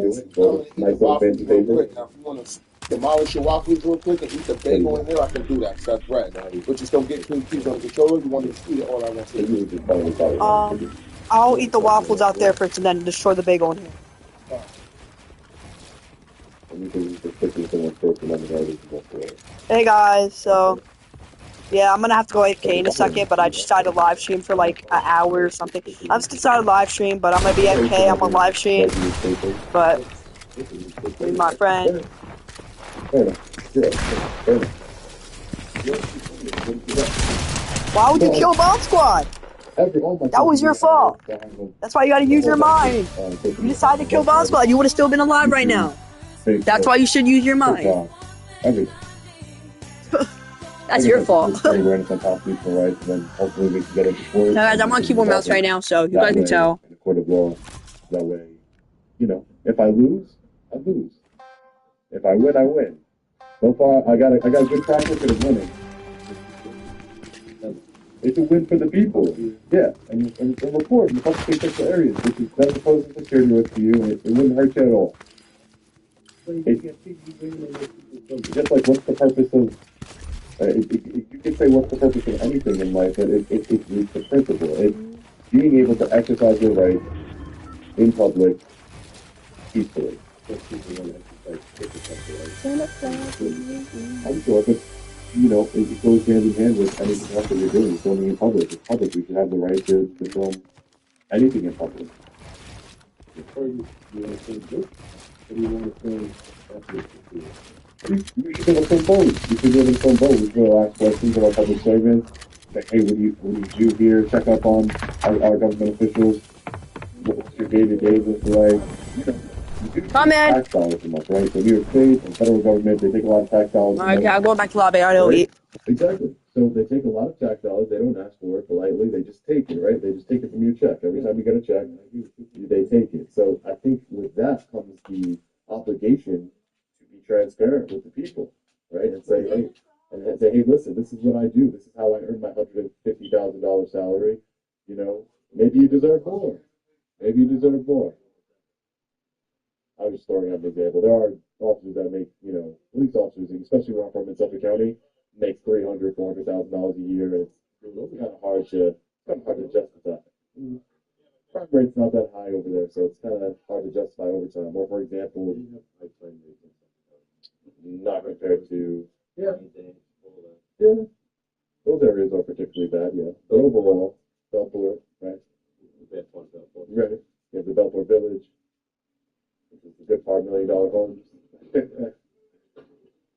do it. So nice little fancy paper. Now, if you want to demolish your waffles real quick and eat the bagel in there, I can do that. That's bread. But just don't get too keys on the controller. You want me to eat it all at once. I'll eat the waffles out there first and then destroy the bagel in here. Hey guys, so yeah, I'm gonna have to go AFK in a second, but I just decided to live stream for like an hour or something. I just decided to live stream, but I'm gonna be AFK. I'm on live stream, but with my friend. Why would you kill Bomb Squad? That was your fault. That's why you gotta use your mind. You decided to kill Bomb Squad, you would have still been alive right now. That's why you should use your mind. That's your fault. Alright guys, I'm on keyboard mouse right now, so you guys can tell. In the court of law, that way, you know, if I lose, I lose. If I win, I win. So far, I got a good track record of winning. It's a win for the people. Yeah, and report in the public safety areas, which is that's opposed to security risk to you, and it wouldn't hurt you at all. Just like what's the purpose of you can say what's the purpose of anything in life, but it's the principle. It's being able to exercise your rights in public peacefully. I'm sure, but you know, it goes hand in hand with anything else that you're doing. Filming in public. It's public. We should have the right to film anything in public. You want to film this? Or do you want to film after? You should be able to film both. You should be able to film both. We should ask questions about public servants. Like, hey, what do you do here? Check up on our government officials. What's your day-to-day look like? You know, you do tax dollars from us, right? So New York State and federal government, they take a lot of tax dollars. Alright, I'll go back to lobby. I don't eat. Exactly. So they take a lot of tax dollars. They don't ask for it politely. They just take it, right? They just take it from your check. Every time you get a check, they take it. So I think with that comes the obligation to be transparent with the people, right? And say, hey, listen, this is what I do. This is how I earn my $150,000 salary. You know, maybe you deserve more. Maybe you deserve more. I was just throwing out an example. There are officers that make, you know, police officers, especially where I'm from in Suffolk County, make $300,000, $400,000 a year. And it's kind of hard to justify. Crime rate's not that high over there, so it's kind of hard to justify overtime. Or, for example, not compared to those areas are particularly bad, yeah. But overall, Belport, right? Right. You have the Belport Village, which is a good part, $1 million homes.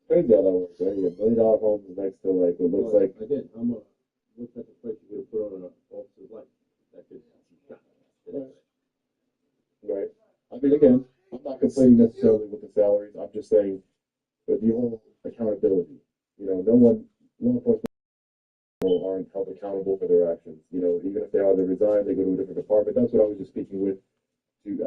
Crazy how that works, right? You have $1 million homes next to like what looks like. Again, what's that the price you would put on an officer's life? That could right. I mean, again, I'm not complaining necessarily with the salaries. I'm just saying, but the whole accountability. You know, law enforcement aren't held accountable for their actions. You know, even if they are, they resign, they go to a different department. That's what I was just speaking with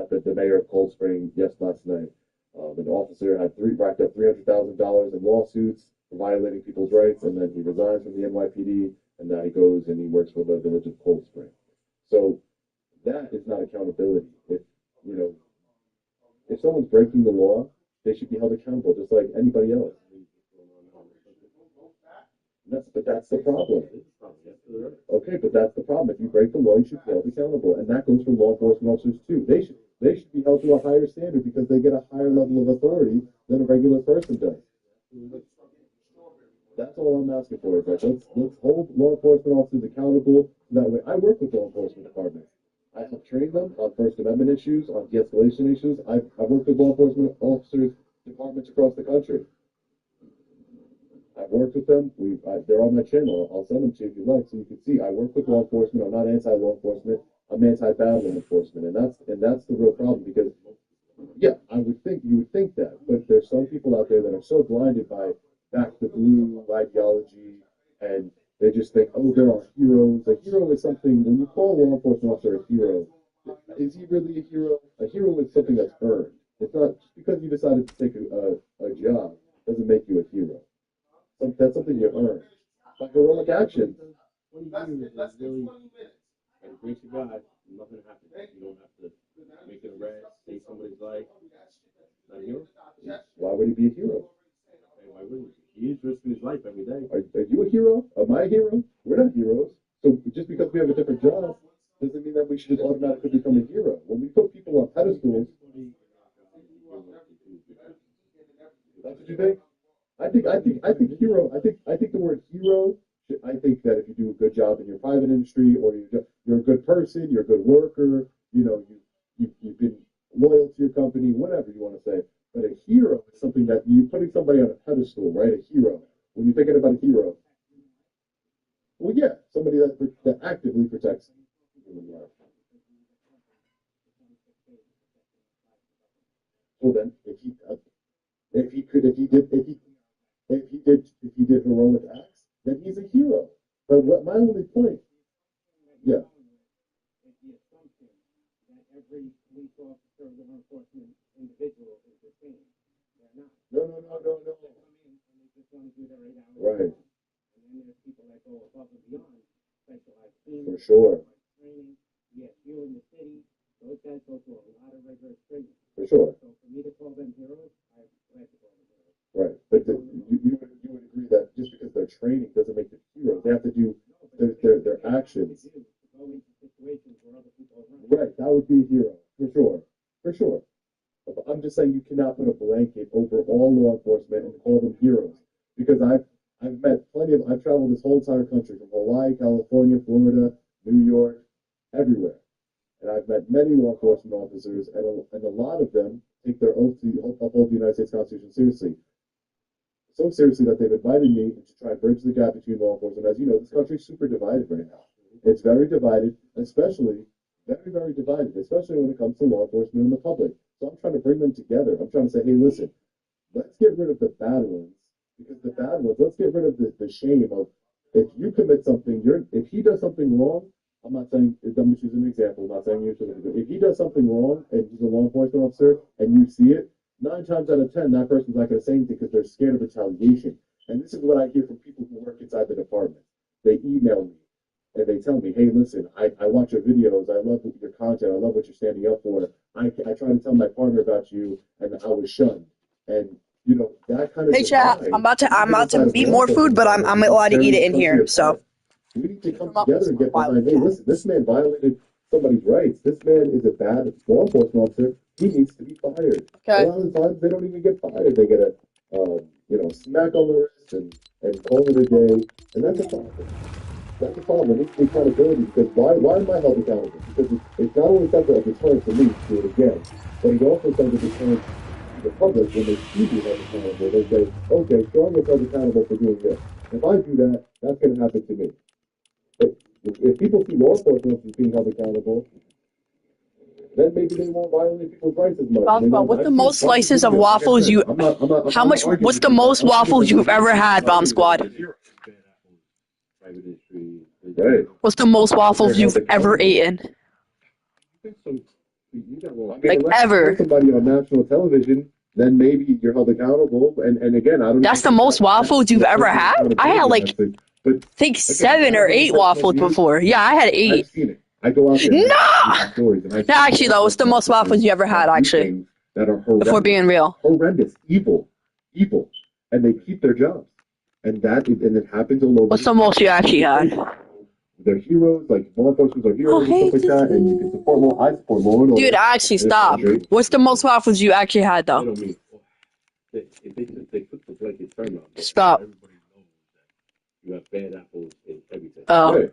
at the mayor of Cold Spring last night. An officer had racked up $300,000 in lawsuits for violating people's rights, and then he resigns from the NYPD, and now he goes and he works for the village of Cold Spring. So that is not accountability. If someone's breaking the law, they should be held accountable just like anybody else. But that's the problem. Okay, but that's the problem. If you break the law, you should be held accountable, and that goes for law enforcement officers too. They should be held to a higher standard because they get a higher level of authority than a regular person does. That's all I'm asking for. Is like let's hold law enforcement officers accountable. That way, I work with law enforcement departments. I help train them on First Amendment issues, on de-escalation issues. I've worked with law enforcement officers departments across the country. I've worked with them. They're on my channel. I'll send them to you if you like, so you can see. I work with law enforcement. I'm not anti-law enforcement. I'm anti-bad law enforcement, and that's the real problem. Because, yeah, you would think that, but there's some people out there that are so blinded by back the blue ideology, and they just think, oh, there are heroes. A hero is something. When you call a law enforcement officer a hero, is he really a hero? A hero is something that's earned. It's not just because you decided to take a job doesn't make you a hero. That's something you earn. Like heroic action. What you do is really, by the grace of God, nothing happens. You don't have to make an arrest, save somebody's life. Not a hero? Why would he be a hero? Hey, why wouldn't he? He's risking his life every day. Are you a hero? Am I a hero? We're not heroes. So just because we have a different job doesn't mean that we should just automatically become a hero. When we put people on pedestals, that's what you think? I think hero. I think the word hero. I think that if you do a good job in your private industry, or you're a good person, you're a good worker, you've been loyal to your company, whatever you want to say. But a hero is something that you putting somebody on a pedestal, right? A hero. When you're thinking about a hero, well, yeah, somebody that actively protects human life. Well, then, if he did heroic acts, then he's a hero. But my only point, yeah. No. Right. For sure. For sure. Right. But you would agree that just because they're training doesn't make them heroes. They have to do their actions. Right. That would be a hero. For sure. For sure. I'm just saying you cannot put a blanket over all law enforcement and call them heroes. Because I've traveled this whole entire country from Hawaii, California, Florida, New York, everywhere. And I've met many law enforcement officers, and a lot of them take their oath to uphold the United States Constitution seriously. So seriously that they've invited me to try and bridge the gap between law enforcement. As you know, this country's super divided right now. It's very divided, especially very, very divided, especially when it comes to law enforcement and the public. So I'm trying to bring them together. I'm trying to say, hey, listen, let's get rid of the bad ones. Because the bad ones, let's get rid of the shame of if you commit something, if he does something wrong, I'm not saying, I'm just using an example, I'm not saying you should, if he does something wrong and he's a law enforcement officer and you see it, 9 times out of 10, that person's not going to say anything because they're scared of retaliation. And this is what I hear from people who work inside the department. They email me and they tell me, hey, listen, I watch your videos, I love your content, I love what you're standing up for. I try to tell my partner about you and I was shunned. And that kind of. Hey, chat. I'm about to eat more food, but I'm allowed to eat it in here. So we need to come together and get behind. Hey, listen, this man violated somebody's rights. This man is a bad law enforcement officer. He needs to be fired. Okay. A lot of times they don't even get fired. They get a smack on the wrist and call it a day, and that's a problem. That's a problem. It needs to be accountability because why am I held accountable? Because it's not only sends a deterrent to me to do it again, but it also sends a deterrent the public, when they see me held accountable, they say, okay, Sean was held accountable for doing this. If I do that, that's going to happen to me. If people see law enforcement as being held accountable, then maybe they won't violate people's rights as much. What's the most slices of waffles you? What's the most waffles you've ever had, Bomb Squad? Right. What's the most waffles you've ever eaten? Like ever. Somebody on national television, then maybe you're held accountable. And again, I don't. That's the most waffles you've ever had? I had like, I think 7 or 8 waffles before. Yeah, I had 8. I've seen it. I go out there. No, actually though, what's the most waffles you ever had? Actually, that are horrendous, if we're being real. Horrendous, evil, and they keep their jobs, and it happens all over. What's the most you actually had? They're heroes, like law enforcement are heroes and stuff like that, and you can support law. I support law and order. Dude, actually, stop. What's the most waffles you actually had, though? Stop. You have bad apples in everything. Oh.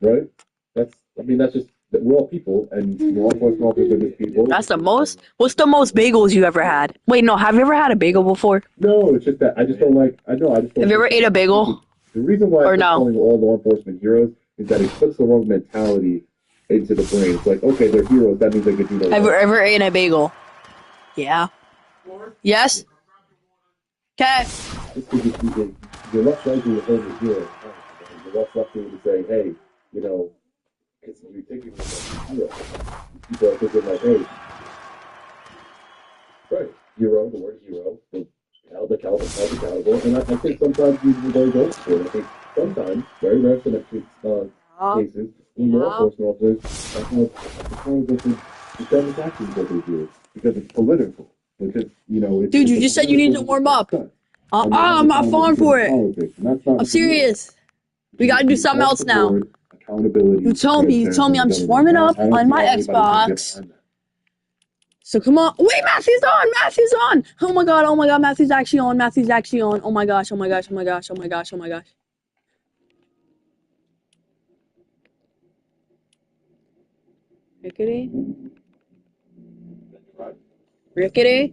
Right? That's just, we're all people, and law enforcement officers are just people. That's the most? What's the most bagels you ever had? Wait, no, have you ever had a bagel before? No, it's just that I just don't like, I just don't. Have you ever ate a bagel? The reason why I'm calling all law enforcement heroes is that it puts the wrong mentality into the brain. It's like, okay, they're heroes, that means they could do that. Have you ever eaten a bagel? Yeah. Yes? Okay. You're less likely to hold a hero. You're less likely to say, hey, because you're thinking about hero. People are thinking like, hey, right, hero, the word hero, held accountable, and I think sometimes those don't for it. I think sometimes, very rare cases, in law enforcement officers are held accountable for It's not exactly what they do because it's political. Because Dude, you just said you need to warm up. I'm not falling for it. I'm serious. We gotta do something else now. Accountability. You told me I'm just warming up on my Xbox. So come on. Wait, Matthew's on. Oh my god, Matthew's actually on. Oh my gosh. Rickety.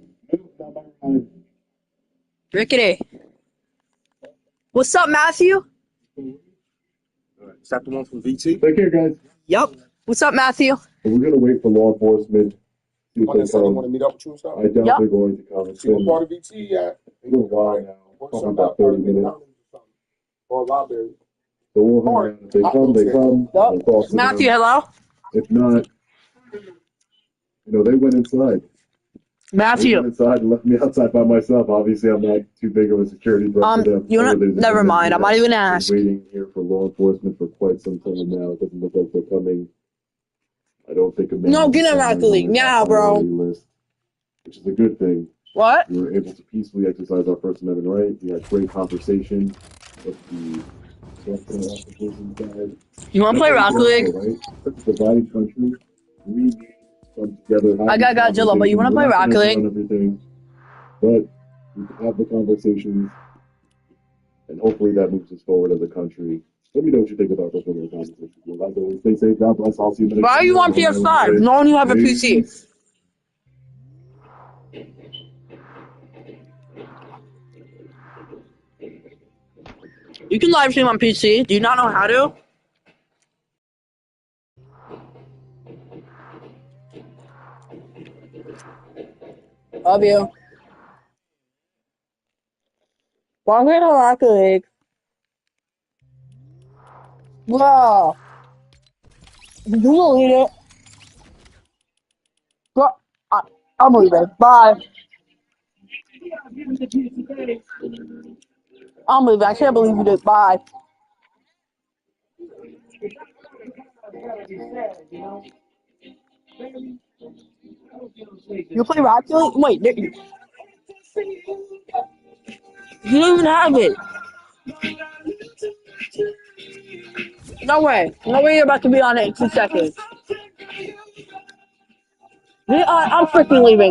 What's up, Matthew? Is that the one from VT? Take care, guys. Yep. What's up, Matthew? We're gonna wait for law enforcement. See if One they that said they come. want to meet up with you and stuff? I doubt Yep. they're going to come. It's See what been part of VT at? a little while now. Probably about 30 minutes. Or library. So we'll hang around. If they come, they come. Yep. We'll talk to Matthew, them. hello? If not, they went inside. They Matthew. went inside and left me outside by myself. Obviously, I'm not too big of a security threat to them. You wanna? Never mind. I might even ask. Been waiting here for law enforcement for quite some time now. It doesn't look like they're coming. I don't think a man No, get is him on out the league my now, bro. priority list, which is a good thing. What? We were able to peacefully exercise our First Amendment right. We had great conversation with the software officers inside. You want to play Rocket League? Right? Such a divided country. We need to come together. I got Godzilla, but you want to play Rocket League? Everything, but we can have the conversations, and hopefully that moves us forward as a country. Let me know what you think about this one. As always, stay safe. God bless. I'll see you in the next Why are you on video. PS5? No one you have a PC. You can live stream on PC. Do you not know how to? Love you. Welcome to Rocket League. Wow. Did you delete it? Well, I'm leaving. Bye. I'm leaving. I can't believe you did. Bye. You play Rocket League? Wait, you don't even have it. No way. No way you're about to be on it in 2 seconds. I'm freaking leaving.